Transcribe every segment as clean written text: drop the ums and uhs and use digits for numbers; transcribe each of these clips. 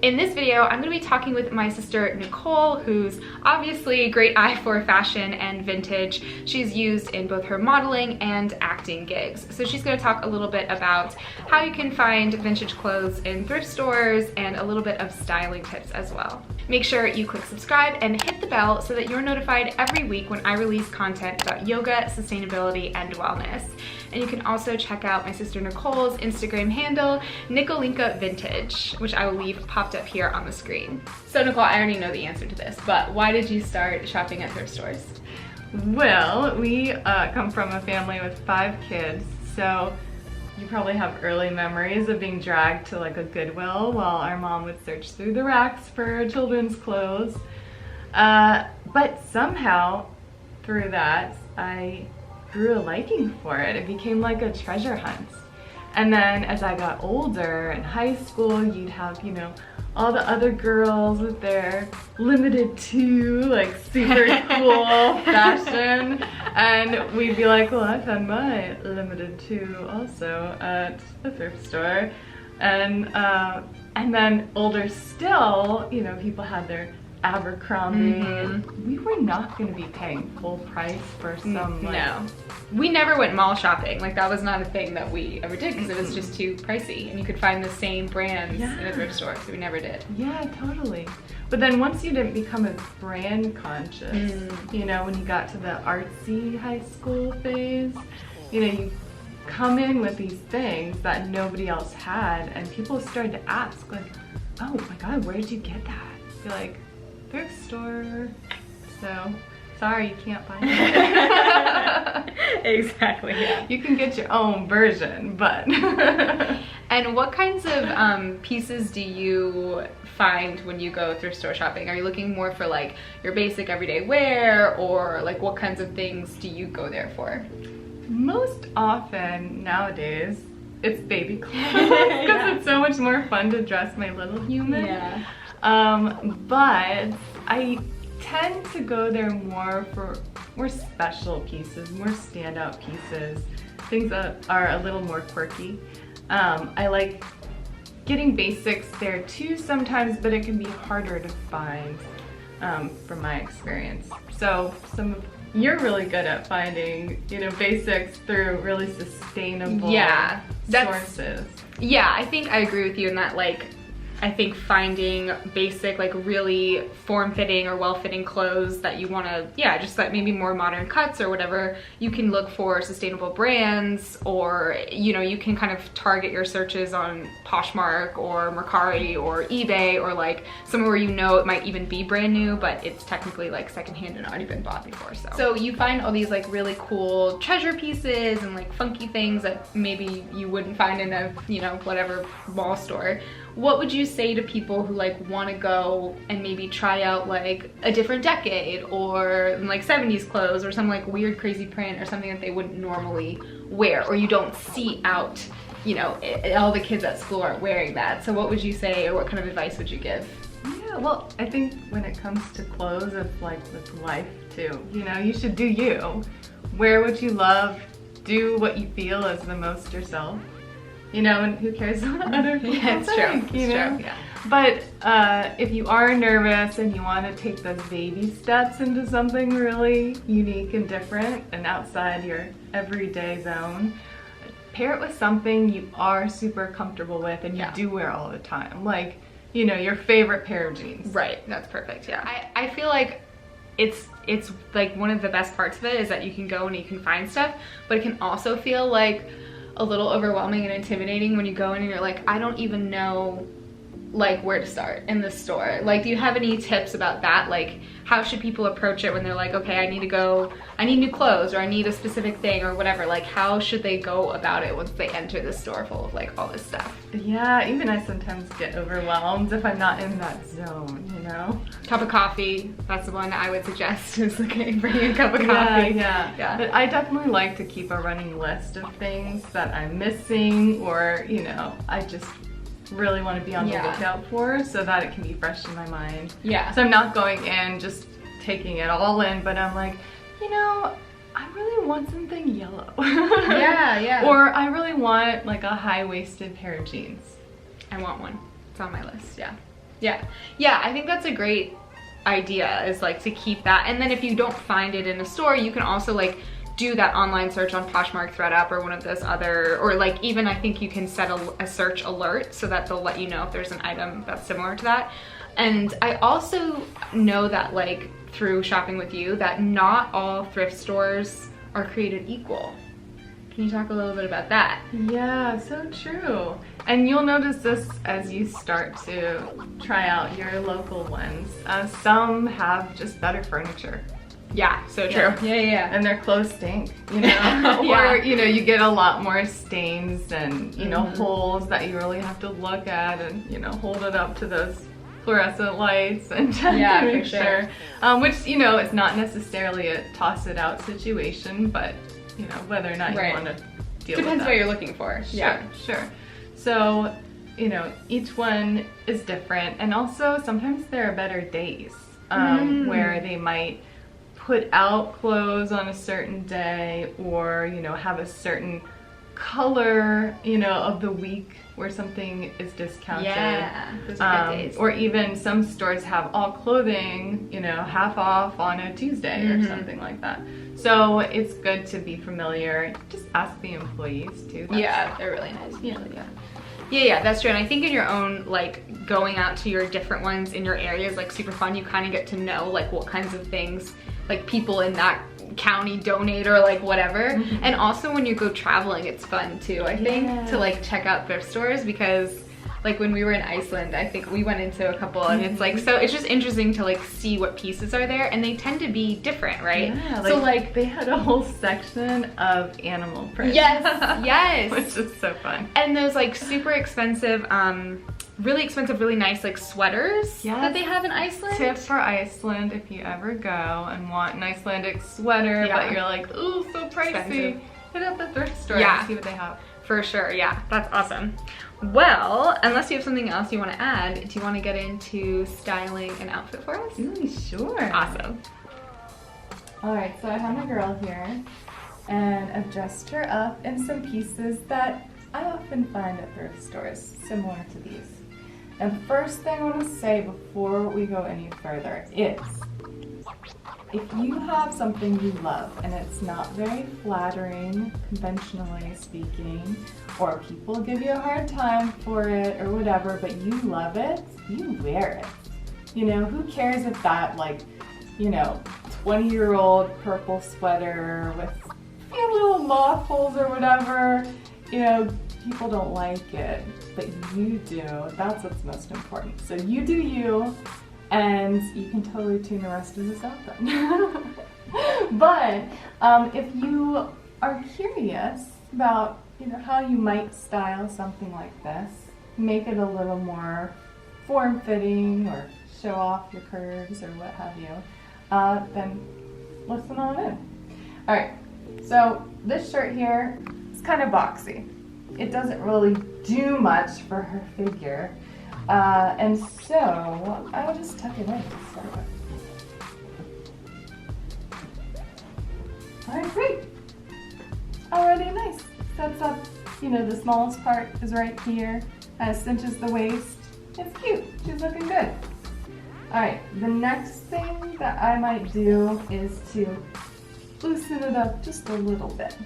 In this video, I'm going to be talking with my sister Nicole, who's obviously a great eye for fashion and vintage. She's used in both her modeling and acting gigs. So she's going to talk a little bit about how you can find vintage clothes in thrift stores and a little bit of styling tips as well. Make sure you click subscribe and hit the bell so that you're notified every week when I release content about yoga, sustainability, and wellness. And you can also check out my sister Nicole's Instagram handle, NICOLE Vintage, which I will leave popped up here on the screen. So Nicole, I already know the answer to this, but why did you start shopping at thrift stores? Well, we come from a family with 5 kids, so you probably have early memories of being dragged to like a Goodwill while our mom would search through the racks for children's clothes. But somehow, through that, I grew a liking for it. It became like a treasure hunt. And then as I got older in high school, you'd have, you know, all the other girls with their limited to, like super cool fashion. And we'd be like, well, I found my limited to also at the thrift store. And then older still, you know, people had their Abercrombie. We were not going to be paying full price for some like, no. We never went mall shopping. Like that was not a thing that we ever did because it was just too pricey and you could find the same brands in a thrift store, so we never did. Yeah, totally. But then once you didn't become as brand conscious, you know, when you got to the artsy high school phase, you know, you come in with these things that nobody else had and people started to ask like, oh my God, where did you get that? You're like, thrift store. So sorry, you can't find it. Exactly, yeah. You can get your own version, but. And what kinds of pieces do you find when you go thrift store shopping? Are you looking more for like your basic everyday wear, or like what kinds of things do you go there for? Most often nowadays, it's baby clothes because it's so much more fun to dress my little human. Yeah. But I tend to go there more for more special pieces, more standout pieces, things that are a little more quirky. I like getting basics there too sometimes, but it can be harder to find from my experience. So you're really good at finding, you know, basics through really sustainable sources. Yeah, I think I agree with you in that, like, I think finding basic, like really form-fitting or well-fitting clothes that you want to, just like maybe more modern cuts or whatever, you can look for sustainable brands, or, you know, you can kind of target your searches on Poshmark or Mercari or eBay, or like somewhere where you know it might even be brand new, but it's technically like secondhand and already been bought before. So you find all these like really cool treasure pieces and like funky things that maybe you wouldn't find in a, you know, whatever mall store. What would you say to people who like want to go and maybe try out like a different decade or like 70s clothes or some like weird crazy print or something that they wouldn't normally wear, or you don't see out, you know, all the kids at school aren't wearing that? So what would you say, or what kind of advice would you give? Yeah, well, I think when it comes to clothes, it's like with life too. You know, you should do you. Wear what you love, do what you feel is the most yourself. You know, and who cares what other people think, you know? Yeah. But if you are nervous and you want to take those baby steps into something really unique and different and outside your everyday zone, pair it with something you are super comfortable with and you do wear all the time. Like, you know, your favorite pair of jeans. Right, that's perfect, yeah. I feel like it's like one of the best parts of it is that you can go and you can find stuff, but it can also feel like a little overwhelming and intimidating when you go in and you're like, I don't even know like where to start in this store. Like, do you have any tips about that? Like, how should people approach it when they're like, okay, I need new clothes, or I need a specific thing or whatever? Like, how should they go about it once they enter the store full of like all this stuff? Yeah, even I sometimes get overwhelmed if I'm not in that zone, you know? Cup of coffee, that's the one I would suggest, is like bringing a cup of coffee. Yeah. But I definitely like to keep a running list of things that I'm missing, or, you know, I just really want to be on the lookout for, so that it can be fresh in my mind. Yeah. So I'm not going in just taking it all in, but I'm like, you know, I really want something yellow. Yeah. Or I really want like a high-waisted pair of jeans. I want one. It's on my list, yeah. Yeah. Yeah, I think that's a great idea, is like to keep that. And then if you don't find it in a store, you can also like do that online search on Poshmark, ThredUp, or one of those other, or like even I think you can set a search alert so that they'll let you know if there's an item that's similar to that. And I also know that like through shopping with you that not all thrift stores are created equal. Can you talk a little bit about that? Yeah, so true. And you'll notice this as you start to try out your local ones. Some have just better furniture. Yeah, so true. Yeah. And their clothes stink, you know? Yeah. Or, you know, you get a lot more stains and, you know, holes that you really have to look at and, you know, hold it up to those fluorescent lights and check to make sure. Which, you know, it's not necessarily a toss it out situation, but, you know, whether or not you want to deal with Depends that. what you're looking for. Sure. So, you know, each one is different, and also sometimes there are better days where they might put out clothes on a certain day, or, you know, have a certain color, you know, of the week where something is discounted. Yeah, those are good days. Or even some stores have all clothing, you know, half off on a Tuesday or something like that. So it's good to be familiar. Just ask the employees too. Yeah, they're really nice. Yeah, that's true. And I think in your own, like, going out to your different ones in your area is like super fun. You kind of get to know like what kinds of things like people in that county donate or like whatever. And also when you go traveling, it's fun too, I think, to like check out thrift stores, because like when we were in Iceland, I think we went into a couple, and it's like, so it's just interesting to like see what pieces are there, and they tend to be different, right? Yeah, so like they had a whole section of animal prints. Yes. Which is so fun. And those like super expensive, really expensive, really nice like sweaters that they have in Iceland. Tip for Iceland: if you ever go and want an Icelandic sweater, but you're like, ooh, so pricey, Expensive. hit up the thrift store and see what they have. For sure, yeah, that's awesome. Well, unless you have something else you want to add, do you want to get into styling an outfit for us? Sure. Awesome. All right, so I have my girl here, and I've dressed her up in some pieces that I often find at thrift stores, similar to these. And the first thing I want to say before we go any further is, if you have something you love and it's not very flattering, conventionally speaking, or people give you a hard time for it or whatever, but you love it, you wear it. You know, who cares if that, like, you know, 20-year-old purple sweater with a few little moth holes or whatever, you know, people don't like it, but you do. That's what's most important. So you do you, and you can totally tune the rest of this out then. But if you are curious about, you know, how you might style something like this, make it a little more form-fitting or show off your curves or what have you, then listen on in. All right, so this shirt here is kind of boxy. It doesn't really do much for her figure. And so I will just tuck it in to start with. All right, great. Already nice. Sets up, you know, the smallest part is right here. Cinches the waist. It's cute. She's looking good. All right, the next thing that I might do is to loosen it up just a little bit.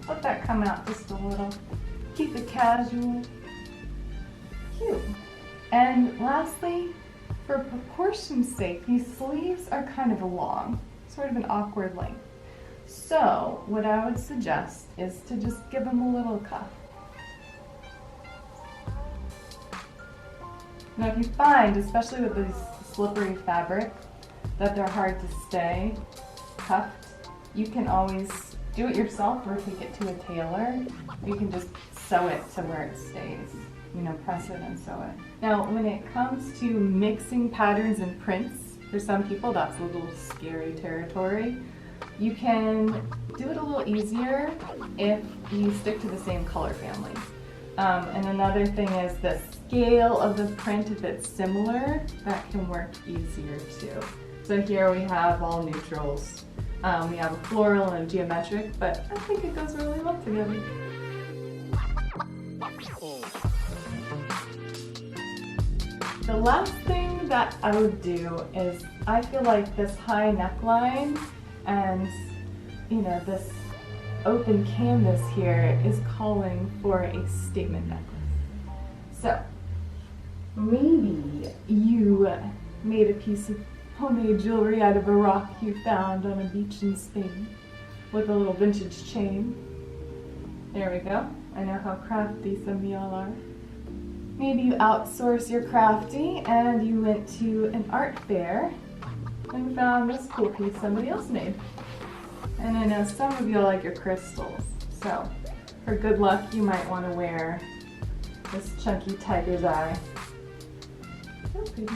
Let that come out just a little. Keep it casual. Cute. And lastly, for proportion's sake, these sleeves are kind of long, sort of an awkward length. So what I would suggest is to just give them a little cuff. Now if you find, especially with this slippery fabric, that they're hard to stay cuffed, you can always do it yourself or take it to a tailor. You can just sew it to where it stays. You know, press it and sew it. Now, when it comes to mixing patterns and prints, for some people that's a little scary territory. You can do it a little easier if you stick to the same color family. And another thing is the scale of the print, if it's similar, that can work easier too. So here we have all neutrals. We have a floral and a geometric, but I think it goes really well together. The last thing that I would do is, I feel like this high neckline and, you know, this open canvas here is calling for a statement necklace. So maybe you made a piece of homemade jewelry out of a rock you found on a beach in Spain with a little vintage chain. There we go. I know how crafty some of y'all are. Maybe you outsource your crafty and you went to an art fair and found this cool piece somebody else made. And I know some of you like your crystals, so for good luck you might want to wear this chunky tiger's eye. So pretty.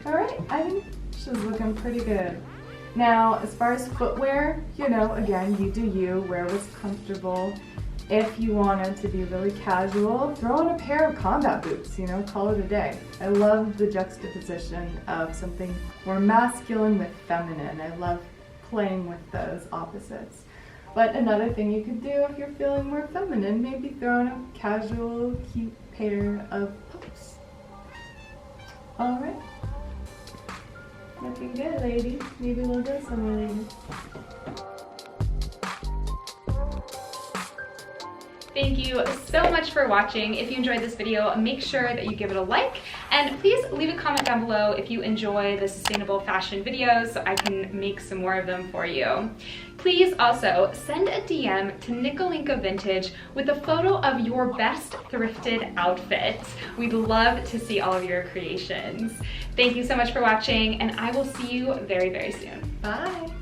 Alright, I think she's looking pretty good. Now, as far as footwear, you know, again, you do you, wear what's comfortable. If you wanted to be really casual, throw on a pair of combat boots, you know, call it a day. I love the juxtaposition of something more masculine with feminine. I love playing with those opposites. But another thing you could do if you're feeling more feminine, maybe throw on a casual, cute pair of pumps. Alright. Looking good, ladies. Maybe we'll go somewhere, ladies. Thank you so much for watching. If you enjoyed this video, make sure that you give it a like, and please leave a comment down below if you enjoy the sustainable fashion videos so I can make some more of them for you. Please also send a DM to NICOLE Vintage with a photo of your best thrifted outfit. We'd love to see all of your creations. Thank you so much for watching, and I will see you very, very soon. Bye.